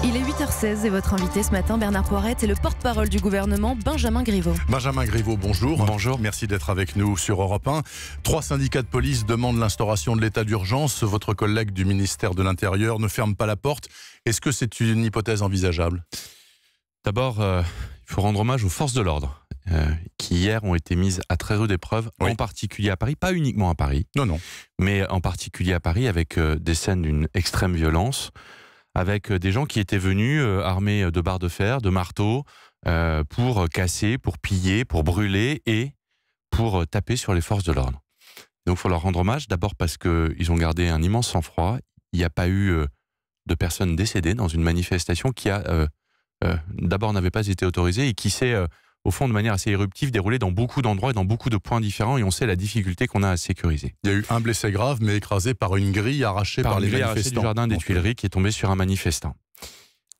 Il est 8h16 et votre invité ce matin, Bernard Poirette, est le porte-parole du gouvernement, Benjamin Griveaux. Benjamin Griveaux, bonjour. Bonjour. Merci d'être avec nous sur Europe 1. 3 syndicats de police demandent l'instauration de l'état d'urgence. Votre collègue du ministère de l'Intérieur ne ferme pas la porte. Est-ce que c'est une hypothèse envisageable ? D'abord, il faut rendre hommage aux forces de l'ordre qui hier ont été mises à très rude épreuve, Oui. en particulier à Paris, pas uniquement à Paris, Non. mais en particulier à Paris avec des scènes d'une extrême violence, avec des gens qui étaient venus armés de barres de fer, de marteaux, pour casser, pour piller, pour brûler et pour taper sur les forces de l'ordre. Donc il faut leur rendre hommage, d'abord parce qu'ils ont gardé un immense sang-froid. Il n'y a pas eu de personnes décédées dans une manifestation qui a d'abord n'avait pas été autorisée et qui s'est au fond de manière assez éruptive déroulée dans beaucoup d'endroits et dans beaucoup de points différents, et on sait la difficulté qu'on a à sécuriser. Il y a eu un blessé grave, mais écrasé par une grille arrachée par les manifestants. Du jardin des Tuileries qui est tombé sur un manifestant.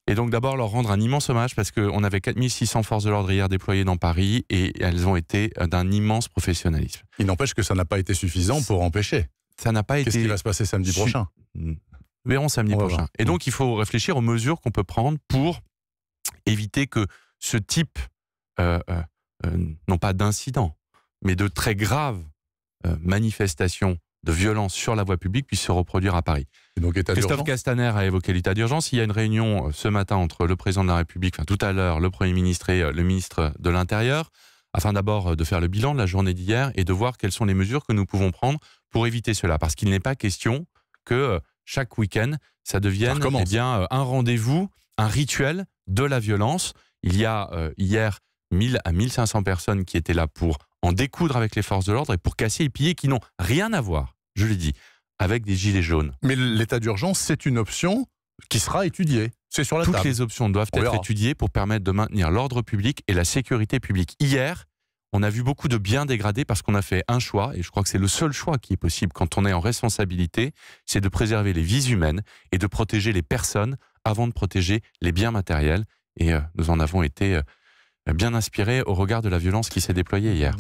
Et donc d'abord leur rendre un immense hommage parce qu'on avait 4600 forces de l'ordre hier déployées dans Paris et elles ont été d'un immense professionnalisme. Il n'empêche que ça n'a pas été suffisant pour empêcher. Ça n'a pas été... Qu'est-ce qui va se passer samedi prochain ? Verrons samedi On va prochain. voir. Et donc il faut réfléchir aux mesures qu'on peut prendre pour éviter que ce type, non pas d'incident, mais de très graves manifestations de violence sur la voie publique puissent se reproduire à Paris. Et donc, état Christophe d'urgence ? Castaner a évoqué l'état d'urgence. Il y a une réunion ce matin entre le président de la République, enfin tout à l'heure, le Premier ministre et le ministre de l'Intérieur, afin d'abord de faire le bilan de la journée d'hier et de voir quelles sont les mesures que nous pouvons prendre pour éviter cela. Parce qu'il n'est pas question que chaque week-end, ça devienne un rendez-vous, un rituel de la violence. Il y a hier 1000 à 1500 personnes qui étaient là pour en découdre avec les forces de l'ordre et pour casser et piller, qui n'ont rien à voir, je l'ai dit, avec des gilets jaunes. Mais l'état d'urgence, c'est une option qui sera étudiée. C'est sur la table. Toutes les options doivent être étudiées pour permettre de maintenir l'ordre public et la sécurité publique. Hier, on a vu beaucoup de biens dégradés parce qu'on a fait un choix, et je crois que c'est le seul choix qui est possible quand on est en responsabilité, c'est de préserver les vies humaines et de protéger les personnes avant de protéger les biens matériels. Et nous en avons été bien inspirés au regard de la violence qui s'est déployée hier.